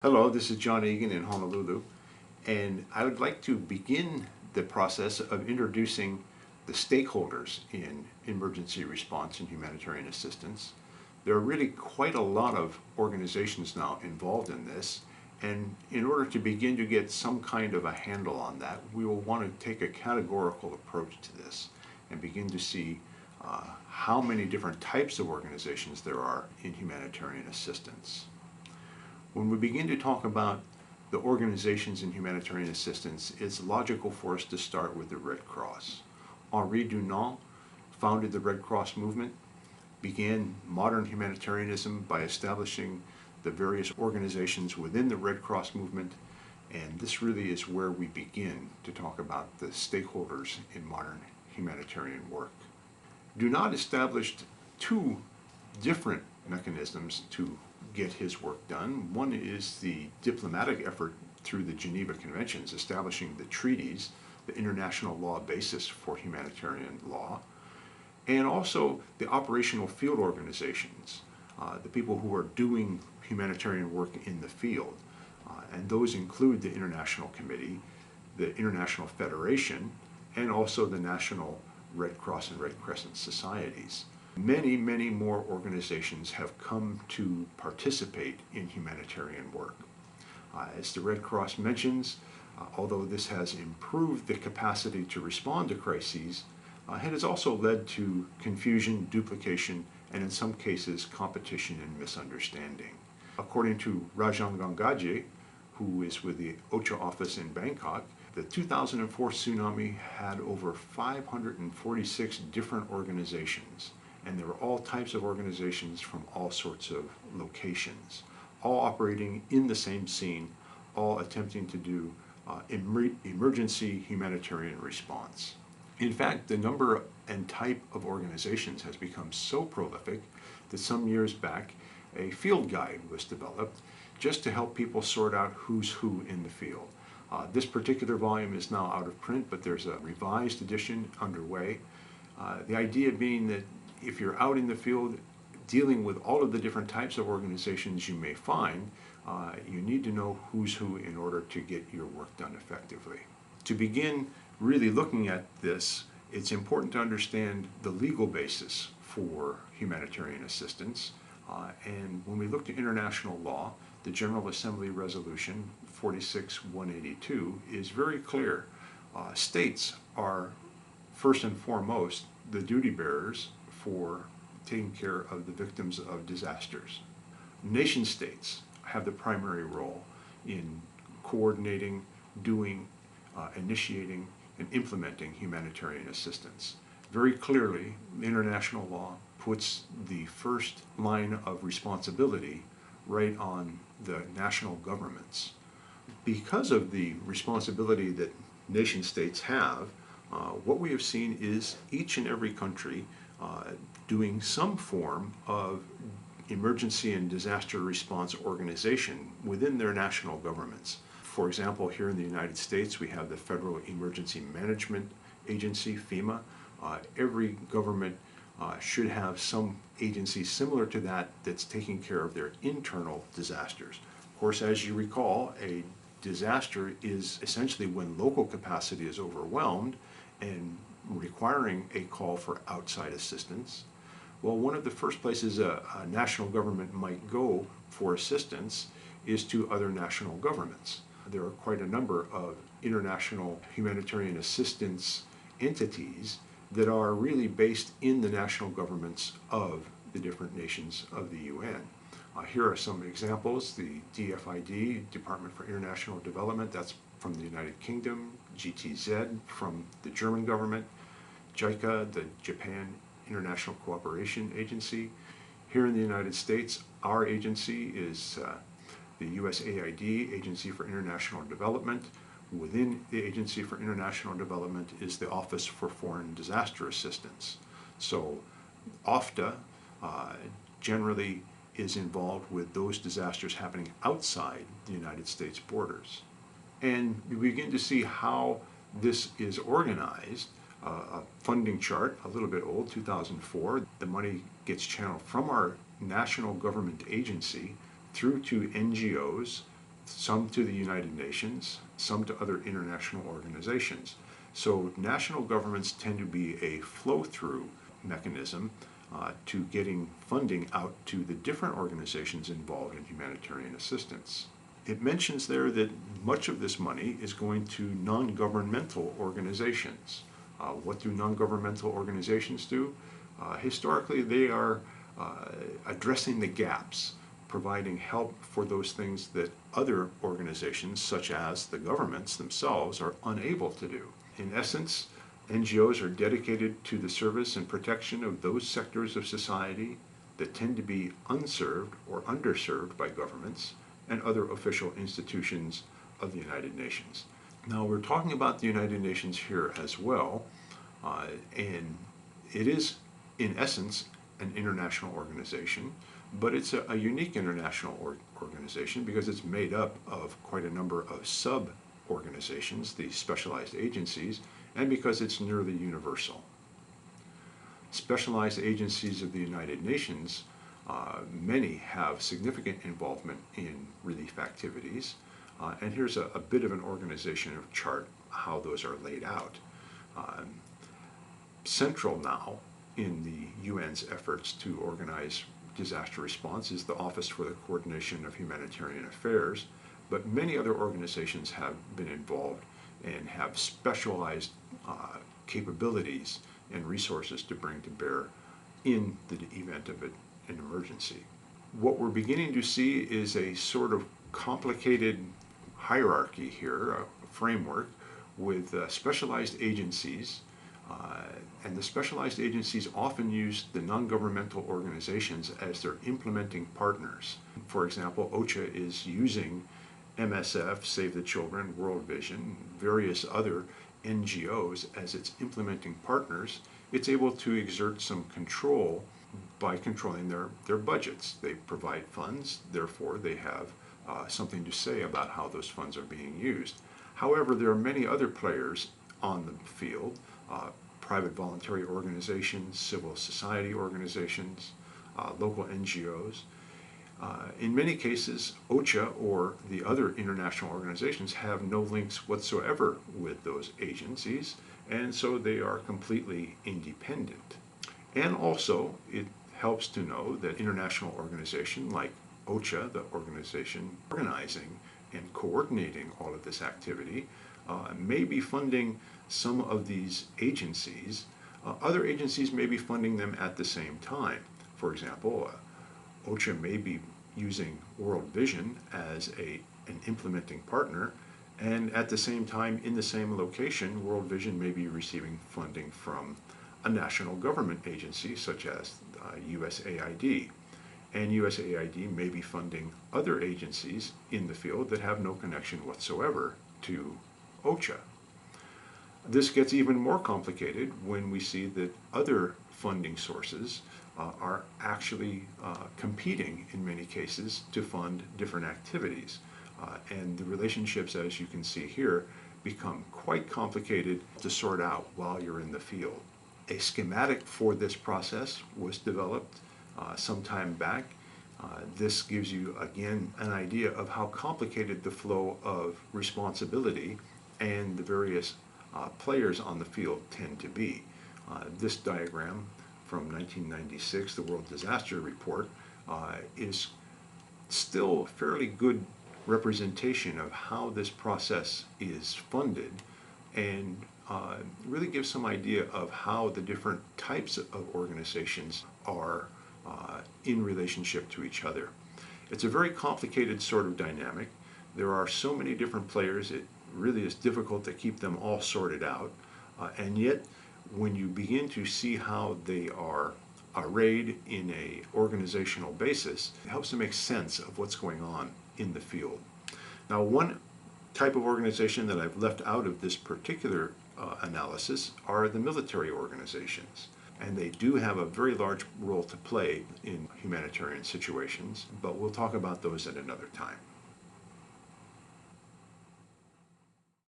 Hello, this is John Egan in Honolulu, and I would like to begin the process of introducing the stakeholders in emergency response and humanitarian assistance. There are really quite a lot of organizations now involved in this, and in order to begin to get some kind of a handle on that, we will want to take a categorical approach to this and begin to see how many different types of organizations there are in humanitarian assistance. When we begin to talk about the organizations in humanitarian assistance, it's logical for us to start with the Red Cross. Henri Dunant founded the Red Cross movement, began modern humanitarianism by establishing the various organizations within the Red Cross movement, and this really is where we begin to talk about the stakeholders in modern humanitarian work. Dunant established two different mechanisms to get his work done. One is the diplomatic effort through the Geneva Conventions, establishing the treaties, the international law basis for humanitarian law, and also the operational field organizations, the people who are doing humanitarian work in the field. And those include the International Committee, the International Federation, and also the National Red Cross and Red Crescent Societies. Many, many more organizations have come to participate in humanitarian work. As the Red Cross mentions, although this has improved the capacity to respond to crises, it has also led to confusion, duplication, and in some cases competition and misunderstanding. According to Rajan Gangaje, who is with the OCHA office in Bangkok, the 2004 tsunami had over 546 different organizations. And there were all types of organizations from all sorts of locations, all operating in the same scene, all attempting to do emergency humanitarian response. In fact, the number and type of organizations has become so prolific that some years back a field guide was developed just to help people sort out who's who in the field. This particular volume is now out of print, but there's a revised edition underway. The idea being that if you're out in the field dealing with all of the different types of organizations you may find, you need to know who's who in order to get your work done effectively. To begin really looking at this, it's important to understand the legal basis for humanitarian assistance. And when we look to international law, the General Assembly Resolution 46-182 is very clear. States are first and foremost the duty bearers for taking care of the victims of disasters. Nation states have the primary role in coordinating, doing, initiating, and implementing humanitarian assistance. Very clearly, international law puts the first line of responsibility right on the national governments. Because of the responsibility that nation states have, what we have seen is each and every country doing some form of emergency and disaster response organization within their national governments. For example, here in the United States, we have the Federal Emergency Management Agency, FEMA. Every government should have some agency similar to that that's taking care of their internal disasters. Of course, as you recall, a disaster is essentially when local capacity is overwhelmed and requiring a call for outside assistance. Well, one of the first places a national government might go for assistance is to other national governments. There are quite a number of international humanitarian assistance entities that are really based in the national governments of the different nations of the UN. Here are some examples: the DFID, Department for International Development, that's from the United Kingdom; GTZ from the German government; JICA, the Japan International Cooperation Agency. Here in the United States, our agency is the USAID, Agency for International Development. Within the Agency for International Development is the Office for Foreign Disaster Assistance. So OFDA generally is involved with those disasters happening outside the United States borders. And we begin to see how this is organized. A funding chart, a little bit old, 2004. The money gets channeled from our national government agency through to NGOs, some to the United Nations, some to other international organizations. So national governments tend to be a flow-through mechanism to getting funding out to the different organizations involved in humanitarian assistance. It mentions there that much of this money is going to non-governmental organizations. What do non-governmental organizations do? Historically, they are addressing the gaps, providing help for those things that other organizations, such as the governments themselves, are unable to do. In essence, NGOs are dedicated to the service and protection of those sectors of society that tend to be unserved or underserved by governments and other official institutions of the United Nations. Now, we're talking about the United Nations here as well, and it is, in essence, an international organization, but it's a unique international organization because it's made up of quite a number of sub-organizations, these specialized agencies, and because it's nearly universal. Specialized agencies of the United Nations, many have significant involvement in relief activities, and here's a bit of an organizational chart how those are laid out. Central now in the UN's efforts to organize disaster response is the Office for the Coordination of Humanitarian Affairs, but many other organizations have been involved and have specialized capabilities and resources to bring to bear in the event of an emergency. What we're beginning to see is a sort of complicated hierarchy here, a framework with specialized agencies, and the specialized agencies often use the non-governmental organizations as their implementing partners. For example, OCHA is using MSF, Save the Children, World Vision, various other NGOs as its implementing partners. It's able to exert some control by controlling their budgets. They provide funds, therefore they have something to say about how those funds are being used. However, there are many other players on the field, private voluntary organizations, civil society organizations, local NGOs. In many cases, OCHA or the other international organizations have no links whatsoever with those agencies, and so they are completely independent. And also, it helps to know that international organizations like OCHA, the organization organizing and coordinating all of this activity, may be funding some of these agencies. Other agencies may be funding them at the same time. For example, OCHA may be using World Vision as an implementing partner, and at the same time, in the same location, World Vision may be receiving funding from a national government agency such as USAID. And USAID may be funding other agencies in the field that have no connection whatsoever to OCHA. This gets even more complicated when we see that other funding sources are actually competing in many cases to fund different activities. And the relationships, as you can see here, become quite complicated to sort out while you're in the field. A schematic for this process was developed some time back. This gives you, again, an idea of how complicated the flow of responsibility and the various players on the field tend to be. This diagram from 1996, the World Disaster Report, is still a fairly good representation of how this process is funded, and really gives some idea of how the different types of organizations are in relationship to each other. It's a very complicated sort of dynamic. There are so many different players, it really is difficult to keep them all sorted out, and yet when you begin to see how they are arrayed in an organizational basis, it helps to make sense of what's going on in the field. Now, one type of organization that I've left out of this particular analysis are the military organizations. And they do have a very large role to play in humanitarian situations, but we'll talk about those at another time.